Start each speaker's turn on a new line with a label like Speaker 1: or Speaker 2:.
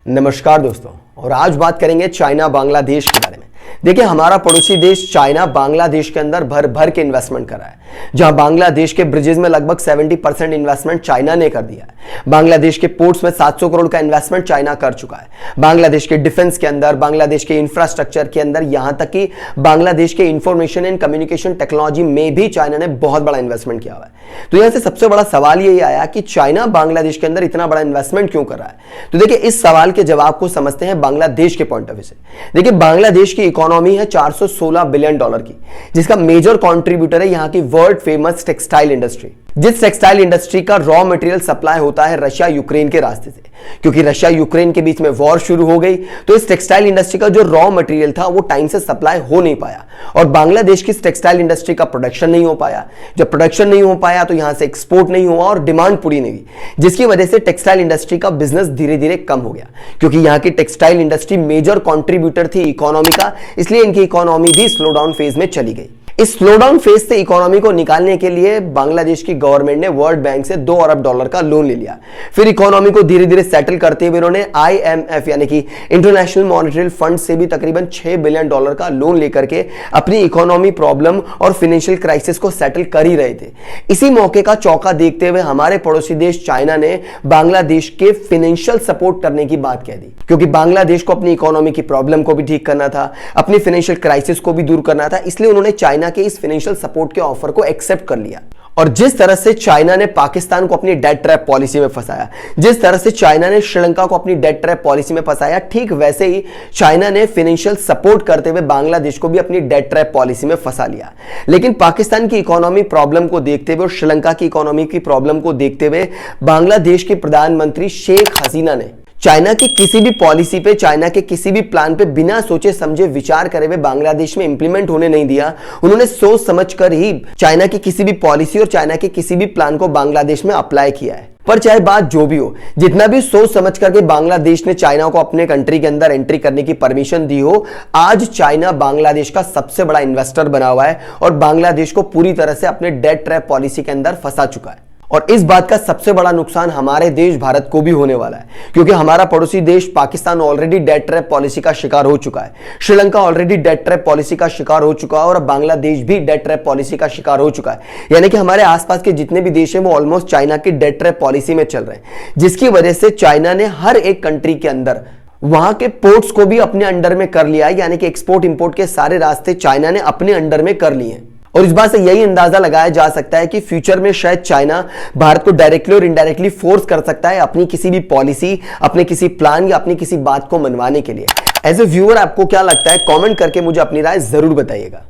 Speaker 1: नमस्कार दोस्तों, और आज बात करेंगे चाइना बांग्लादेश के बारे में। देखिए, हमारा पड़ोसी देश चाइना बांग्लादेश के अंदर भर भर के इन्वेस्टमेंट कर रहा है। जहां बांग्लादेश के ब्रिजेस में लगभग 70% इन्वेस्टमेंट चाइना ने कर दिया है। बांग्लादेश के पोर्ट्स में 700 करोड़ का इन्वेस्टमेंट चाइना कर चुका है। बांग्लादेश के डिफेंस के अंदर, बांग्लादेश के इंफ्रास्ट्रक्चर के अंदर, यहां तक कि बांग्लादेश के इंफॉर्मेशन एंड कम्युनिकेशन टेक्नोलॉजी में भी चाइना ने बहुत बड़ा इन्वेस्टमेंट किया हुआ है। तो यहां से सबसे बड़ा सवाल यही आया कि चाइना बांग्लादेश के अंदर इतना बड़ा इन्वेस्टमेंट क्यों कर रहा है। तो देखिए, इस सवाल के जवाब को समझते हैं बांग्लादेश के पॉइंट ऑफ व्यू से। देखिए, बांग्लादेश की इकोनॉमी है $416 बिलियन की, जिसका मेजर कंट्रीब्यूटर है यहां की वर्ल्ड फेमस टेक्सटाइल इंडस्ट्री। जिस टेक्सटाइल इंडस्ट्री का रॉ मटेरियल सप्लाई होता है रशिया यूक्रेन के रास्ते से, क्योंकि रशिया यूक्रेन के बीच में वॉर शुरू हो गई, तो इस टेक्सटाइल इंडस्ट्री का जो रॉ मटेरियल था वो टाइम से सप्लाई हो नहीं पाया और बांग्लादेश की टेक्सटाइल इंडस्ट्री का प्रोडक्शन नहीं हो पाया। जब प्रोडक्शन नहीं हो पाया तो यहां से एक्सपोर्ट नहीं हुआ और डिमांड पूरी नहीं हुई, जिसकी वजह से टेक्सटाइल इंडस्ट्री का बिजनेस धीरे धीरे कम हो गया। क्योंकि यहां की टेक्सटाइल इंडस्ट्री मेजर कॉन्ट्रीब्यूटर थी इकोनॉमी का, इसलिए इनकी इकोनॉमी भी स्लो डाउन फेज में चली गई। इस स्लो डाउन फेज से इकोनॉमी को निकालने के लिए बांग्लादेश की गवर्नमेंट ने वर्ल्ड बैंक से $2 अरब का लोन ले लिया। फिर इकोनॉमी को धीरे धीरे सेटल करते हुए इन्होंने IMF यानी कि इंटरनेशनल मॉनेटरी फंड से भी तकरीबन $6 बिलियन का लोन लेकर के अपनी इकोनॉमी प्रॉब्लम और फाइनेंशियल क्राइसिस को सेटल कर ही रहे थे। इसी मौके का चौका देखते हुए हमारे पड़ोसी देश चाइना ने बांग्लादेश के फाइनेंशियल सपोर्ट करने की बात कह दी, क्योंकि बांग्लादेश को अपनी इकोनॉमी की प्रॉब्लम को भी ठीक करना था, अपनी फाइनेंशियल क्राइसिस को भी दूर करना था। इसलिए उन्होंने चाइना के इस फाइनेंशियल सपोर्ट के ऑफर को एक्सेप्ट कर लिया। और जिस तरह से चाइना ने पाकिस्तान को अपनी डेट ट्रैप पॉलिसी में फंसाया, जिस तरह से चाइना ने श्रीलंका को अपनी डेट ट्रैप पॉलिसी में फंसाया, ठीक वैसे ही चाइना ने फाइनेंशियल सपोर्ट करते हुए बांग्लादेश को भी अपनी डेट ट्रैप पॉलिसी में फंसा लिया। लेकिन पाकिस्तान की इकोनॉमी प्रॉब्लम को देखते हुए और श्रीलंका की इकोनॉमी की प्रॉब्लम को देखते हुए बांग्लादेश के प्रधानमंत्री शेख हसीना ने चाइना की किसी भी पॉलिसी पे, चाइना के किसी भी प्लान पे बिना सोचे समझे विचार करे हुए बांग्लादेश में इंप्लीमेंट होने नहीं दिया। उन्होंने सोच समझकर ही चाइना की किसी भी पॉलिसी और चाइना के किसी भी प्लान को बांग्लादेश में अप्लाई किया है। पर चाहे बात जो भी हो, जितना भी सोच समझ करके बांग्लादेश ने चाइना को अपने कंट्री के अंदर एंट्री करने की परमिशन दी हो, आज चाइना बांग्लादेश का सबसे बड़ा इन्वेस्टर बना हुआ है और बांग्लादेश को पूरी तरह से अपने डेट ट्रैप पॉलिसी के अंदर फंसा चुका है। और इस बात का सबसे बड़ा नुकसान हमारे देश भारत को भी होने वाला है, क्योंकि हमारा पड़ोसी देश Pakistan already debt trap policy का शिकार हो चुका है, Sri Lanka already debt trap policy का शिकार हो चुका है और बांग्लादेश भी डेट ट्रैप पॉलिसी का शिकार हो चुका है। यानी कि हमारे आसपास के जितने भी देश हैं वो ऑलमोस्ट चाइना की डेट ट्रैप पॉलिसी में चल रहे हैं, जिसकी वजह से चाइना ने हर एक कंट्री के अंदर वहां के पोर्ट्स को भी अपने अंडर में कर लिया है। यानी कि एक्सपोर्ट इंपोर्ट के सारे रास्ते चाइना ने अपने अंडर में कर लिए हैं। और इस बात से यही अंदाजा लगाया जा सकता है कि फ्यूचर में शायद चाइना भारत को डायरेक्टली और इनडायरेक्टली फोर्स कर सकता है अपनी किसी भी पॉलिसी, अपने किसी प्लान या अपनी किसी बात को मनवाने के लिए। एज ए व्यूअर आपको क्या लगता है, कमेंट करके मुझे अपनी राय जरूर बताइएगा।